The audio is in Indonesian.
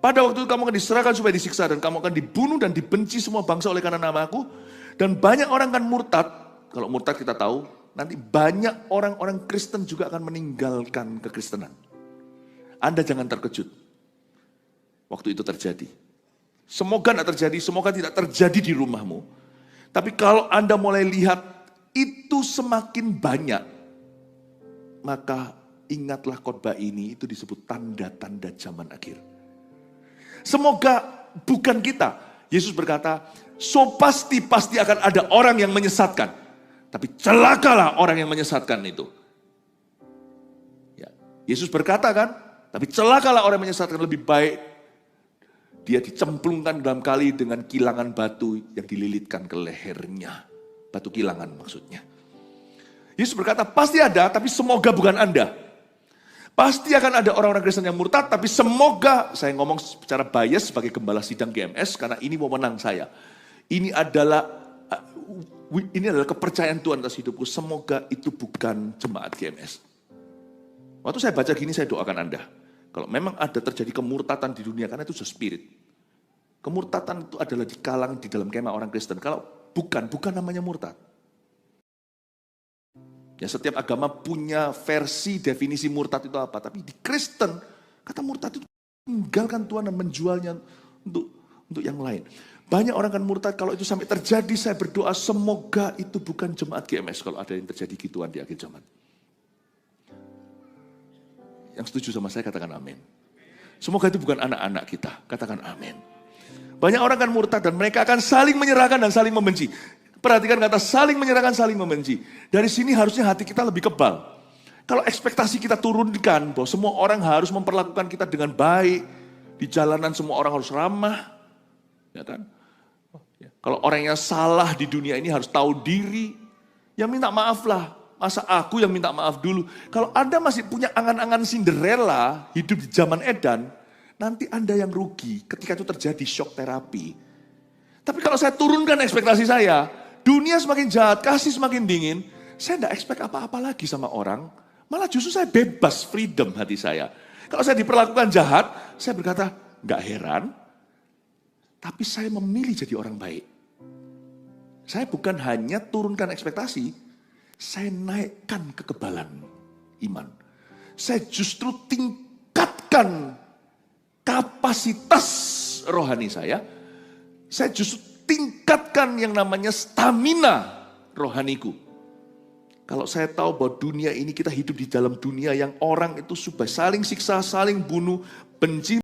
Pada waktu itu kamu akan diserahkan supaya disiksa, dan kamu akan dibunuh dan dibenci semua bangsa oleh karena namaku. Dan banyak orang akan murtad. Kalau murtad kita tahu, nanti banyak orang-orang Kristen juga akan meninggalkan kekristenan. Anda jangan terkejut waktu itu terjadi. Semoga tidak terjadi, semoga tidak terjadi di rumahmu. Tapi kalau Anda mulai lihat itu semakin banyak, maka ingatlah khotbah ini, itu disebut tanda-tanda zaman akhir. Semoga bukan kita. Yesus berkata, so pasti akan ada orang yang menyesatkan. Tapi celakalah orang yang menyesatkan itu. Ya. Yesus berkata kan, tapi celakalah orang yang menyesatkan, lebih baik dia dicemplungkan dalam kali dengan kilangan batu yang dililitkan ke lehernya. Batu kilangan maksudnya. Yesus berkata, pasti ada, tapi semoga bukan Anda. Pasti akan ada orang-orang Kristen yang murtad, tapi semoga, saya ngomong secara bias sebagai gembala sidang GMS, karena ini wewenang saya. Ini adalah kepercayaan Tuhan atas hidupku, semoga itu bukan jemaat GMS. Waktu saya baca gini, saya doakan Anda. Kalau memang ada terjadi kemurtatan di dunia, karena itu sudah spirit. Kemurtatan itu adalah di kalangan, di dalam kemah orang Kristen. Kalau bukan namanya murtad. Ya, setiap agama punya versi definisi murtad itu apa. Tapi di Kristen, kata murtad itu meninggalkan Tuhan dan menjualnya untuk yang lain. Banyak orang kan murtad, kalau itu sampai terjadi, saya berdoa semoga itu bukan jemaat GMS kalau ada yang terjadi gituan di akhir zaman. Yang setuju sama saya katakan amin. Semoga itu bukan anak-anak kita, katakan amin. Banyak orang kan murtad dan mereka akan saling menyerahkan dan saling membenci. Perhatikan kata saling menyerahkan, saling membenci. Dari sini harusnya hati kita lebih kebal. Kalau ekspektasi kita turunkan bahwa semua orang harus memperlakukan kita dengan baik, di jalanan semua orang harus ramah, ya kan? Kalau orang yang salah di dunia ini harus tahu diri, ya minta maaf lah. Masa aku yang minta maaf dulu? Kalau Anda masih punya angan-angan Cinderella, hidup di zaman Edan, nanti Anda yang rugi ketika itu terjadi shock terapi. Tapi kalau saya turunkan ekspektasi saya, dunia semakin jahat, kasih semakin dingin, saya tidak expect apa-apa lagi sama orang, malah justru saya bebas, freedom hati saya. Kalau saya diperlakukan jahat, saya berkata, gak heran, tapi saya memilih jadi orang baik. Saya bukan hanya turunkan ekspektasi, saya naikkan kekebalan iman. Saya justru tingkatkan kapasitas rohani saya justru tingkatkan yang namanya stamina rohaniku. Kalau saya tahu bahwa dunia ini kita hidup di dalam dunia yang orang itu sudah saling siksa, saling bunuh, benci.